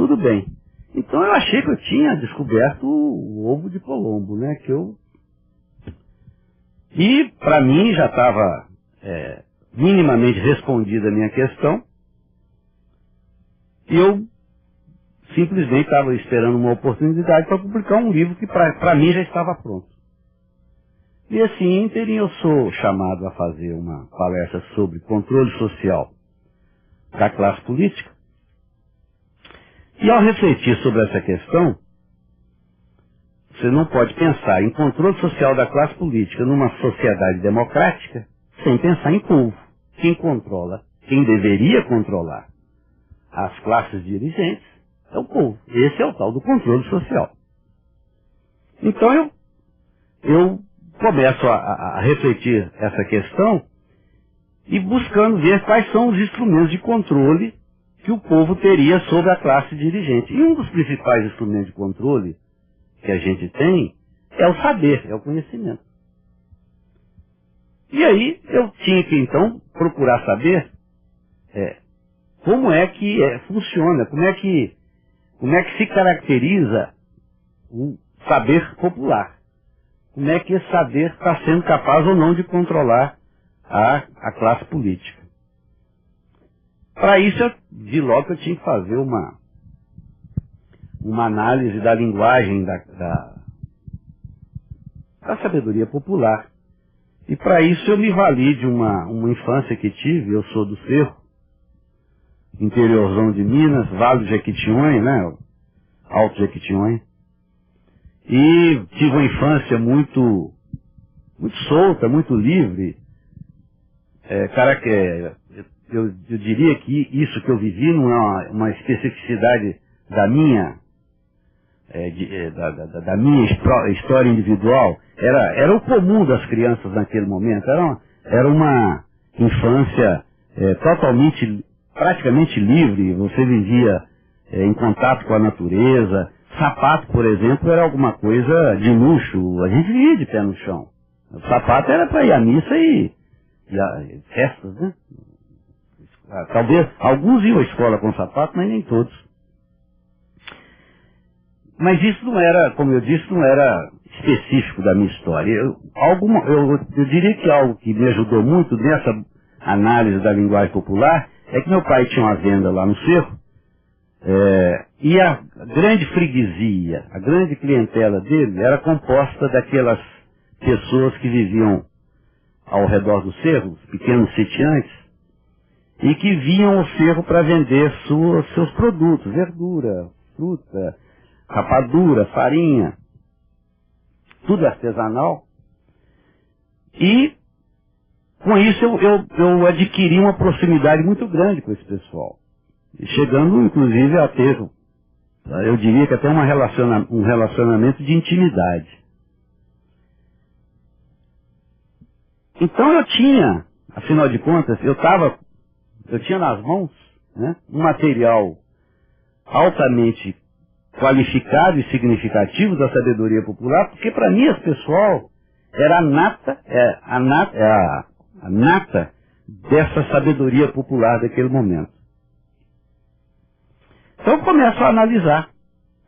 tudo bem. Então eu achei que eu tinha descoberto o ovo de Colombo, né? E para mim já estava minimamente respondida a minha questão. E eu simplesmente estava esperando uma oportunidade para publicar um livro que para mim já estava pronto. E assim, eu sou chamado a fazer uma palestra sobre controle social da classe política. E ao refletir sobre essa questão, você não pode pensar em controle social da classe política numa sociedade democrática sem pensar em povo. Quem controla, quem deveria controlar as classes dirigentes é o povo. Esse é o tal do controle social. Então eu começo a refletir essa questão e buscando ver quais são os instrumentos de controle que o povo teria sobre a classe dirigente. E um dos principais instrumentos de controle que a gente tem é o saber, é o conhecimento. E aí eu tinha que então procurar saber como é que funciona, como é que se caracteriza o saber popular. Como é que esse saber está sendo capaz ou não de controlar a classe política. Para isso, eu vi logo que eu tinha que fazer uma análise da linguagem da sabedoria popular. E para isso eu me vali de uma infância que tive. Eu sou do Cerro, interiorzão de Minas, Vale do Jequitinhonha, né? Alto Jequitinhonha. E tive uma infância muito solta, muito livre. Eu diria que isso que eu vivi não é uma especificidade da minha história individual. Era o comum das crianças naquele momento. Era uma infância praticamente livre. Você vivia em contato com a natureza. Sapato, por exemplo, era alguma coisa de luxo. A gente vivia de pé no chão. O sapato era para ir à missa e a festas, né? Talvez alguns iam à escola com sapato, mas nem todos. Mas isso não era, como eu disse, não era específico da minha história. Eu diria que algo que me ajudou muito nessa análise da linguagem popular é que meu pai tinha uma venda lá no Cerro. E a grande freguesia, a grande clientela dele era composta daquelas pessoas que viviam ao redor do cerro, pequenos sitiantes, e que vinham ao cerro para vender seus produtos, verdura, fruta, rapadura, farinha, tudo artesanal. E com isso eu adquiri uma proximidade muito grande com esse pessoal. Chegando, inclusive, a ter, eu diria que até um relacionamento de intimidade. Então eu tinha, afinal de contas, eu tinha nas mãos, né, um material altamente qualificado e significativo da sabedoria popular, porque para mim esse pessoal era a nata dessa sabedoria popular daquele momento. Então eu começo a analisar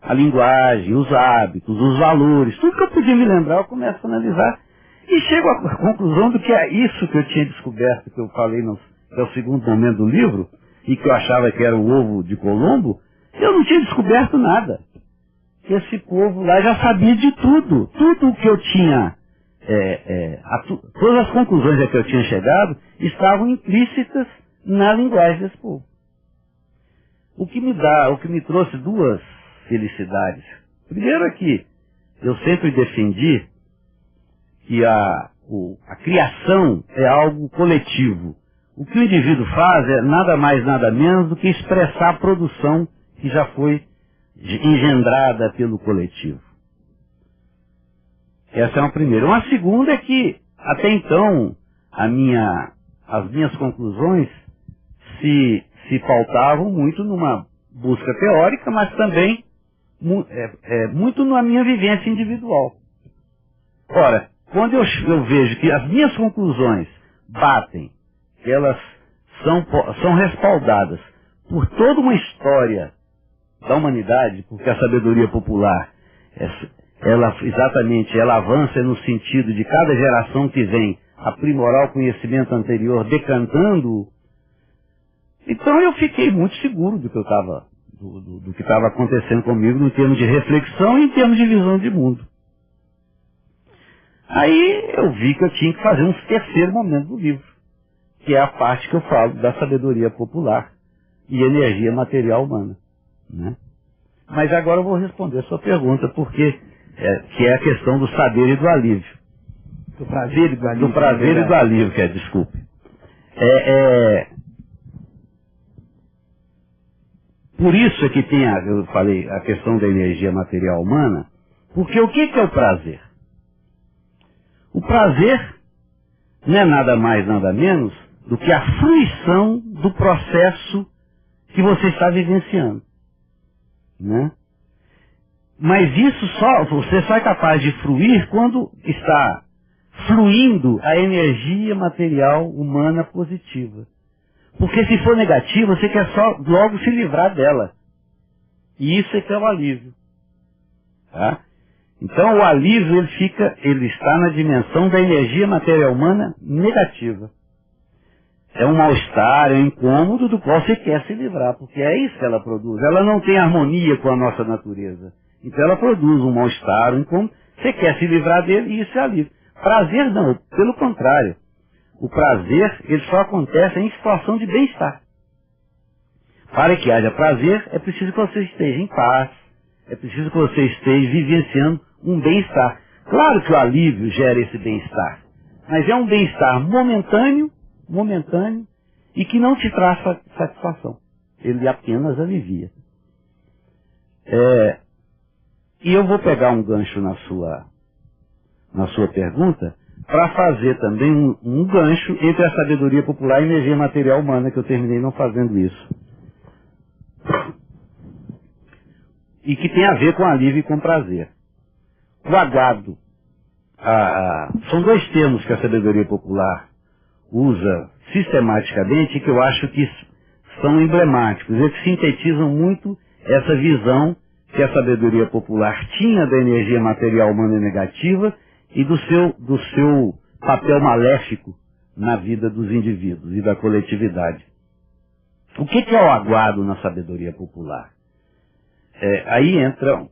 a linguagem, os hábitos, os valores, tudo que eu podia me lembrar eu começo a analisar e chego à conclusão do que é isso que eu tinha descoberto, que eu falei no segundo momento do livro, e que eu achava que era o ovo de Colombo. Eu não tinha descoberto nada. Esse povo lá já sabia de tudo. Tudo o que eu tinha, todas as conclusões a que eu tinha chegado estavam implícitas na linguagem desse povo. O que me trouxe duas felicidades. Primeiro é que eu sempre defendi que a criação é algo coletivo. O que o indivíduo faz é nada mais, nada menos do que expressar a produção que já foi engendrada pelo coletivo. Essa é uma primeira. Uma segunda é que, até então, as minhas conclusões se pautavam muito numa busca teórica, mas também muito na minha vivência individual. Ora, quando eu vejo que as minhas conclusões batem, elas são respaldadas por toda uma história da humanidade, porque a sabedoria popular, ela avança no sentido de cada geração que vem aprimorar o conhecimento anterior, decantando. Então eu fiquei muito seguro do que eu estava, do que estava acontecendo comigo em termos de reflexão e em termos de visão de mundo. Aí eu vi que eu tinha que fazer um terceiro momento do livro, que é a parte que eu falo da sabedoria popular e energia material humana, né? Mas agora eu vou responder a sua pergunta, porque que é a questão do saber e do alívio. Do prazer e do alívio. Do prazer e do alívio, desculpe. Por isso é que tem, eu falei, a questão da energia material humana, porque o que é o prazer? O prazer não é nada mais, nada menos do que a fruição do processo que você está vivenciando, né? Mas isso você só é capaz de fruir quando está fluindo a energia material humana positiva. Porque se for negativa, você quer só logo se livrar dela. E isso é que é o alívio. Tá? Então o alívio ele está na dimensão da energia material humana negativa. É um mal-estar, é um incômodo do qual você quer se livrar, porque é isso que ela produz. Ela não tem harmonia com a nossa natureza. Então ela produz um mal-estar, um incômodo, você quer se livrar dele e isso é alívio. Prazer não, pelo contrário. O prazer, ele só acontece em situação de bem-estar. Para que haja prazer, é preciso que você esteja em paz, é preciso que você esteja vivenciando um bem-estar. Claro que o alívio gera esse bem-estar, mas é um bem-estar momentâneo, e que não te traz satisfação. Ele apenas alivia. E eu vou pegar um gancho na sua pergunta, para fazer também um gancho entre a sabedoria popular e a energia material humana, que eu terminei não fazendo isso. E que tem a ver com alívio e com prazer. O aguado. São dois termos que a sabedoria popular usa sistematicamente e que eu acho que são emblemáticos. Eles sintetizam muito essa visão que a sabedoria popular tinha da energia material humana negativa e do seu papel maléfico na vida dos indivíduos e da coletividade. O que é o aguado na sabedoria popular? Aí entra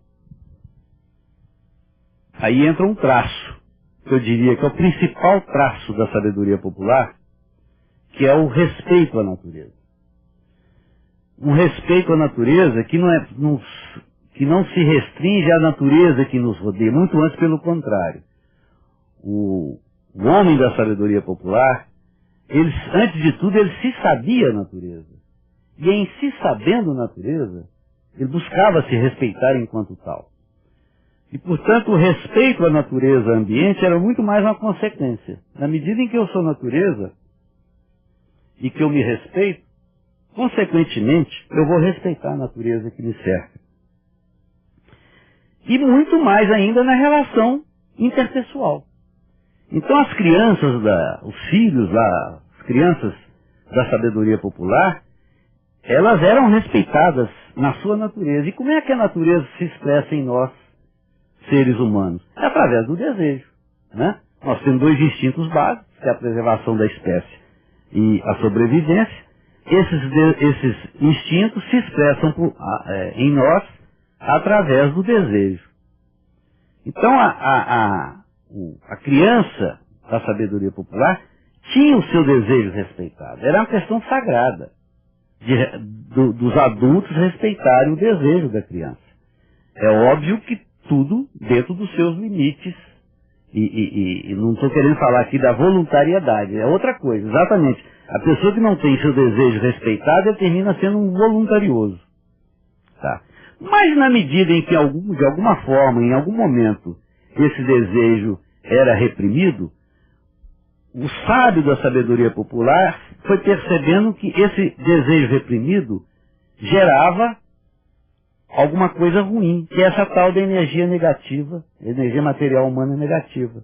um traço, que eu diria que é o principal traço da sabedoria popular, que é o respeito à natureza. Um respeito à natureza que não se restringe à natureza que nos rodeia, muito antes pelo contrário. O homem da sabedoria popular, antes de tudo, ele se sabia a natureza. E em se sabendo a natureza, ele buscava se respeitar enquanto tal. E, portanto, o respeito à natureza ambiente era muito mais uma consequência. Na medida em que eu sou natureza e que eu me respeito, consequentemente, eu vou respeitar a natureza que me cerca. E muito mais ainda na relação interpessoal. Então as crianças, os filhos lá, as crianças da sabedoria popular, elas eram respeitadas na sua natureza. E como é que a natureza se expressa em nós, seres humanos? É através do desejo, né? Nós temos dois instintos básicos, que é a preservação da espécie e a sobrevivência. Esses instintos se expressam em nós através do desejo. Então a criança da sabedoria popular tinha o seu desejo respeitado. Era uma questão sagrada dos adultos respeitarem o desejo da criança. É óbvio que tudo dentro dos seus limites. E não estou querendo falar aqui da voluntariedade, é outra coisa, exatamente. A pessoa que não tem seu desejo respeitado, ele termina sendo um voluntarioso. Tá? Mas na medida em que, de alguma forma, em algum momento, esse desejo era reprimido, o sábio da sabedoria popular foi percebendo que esse desejo reprimido gerava alguma coisa ruim, que é essa tal da energia negativa, energia material humana negativa.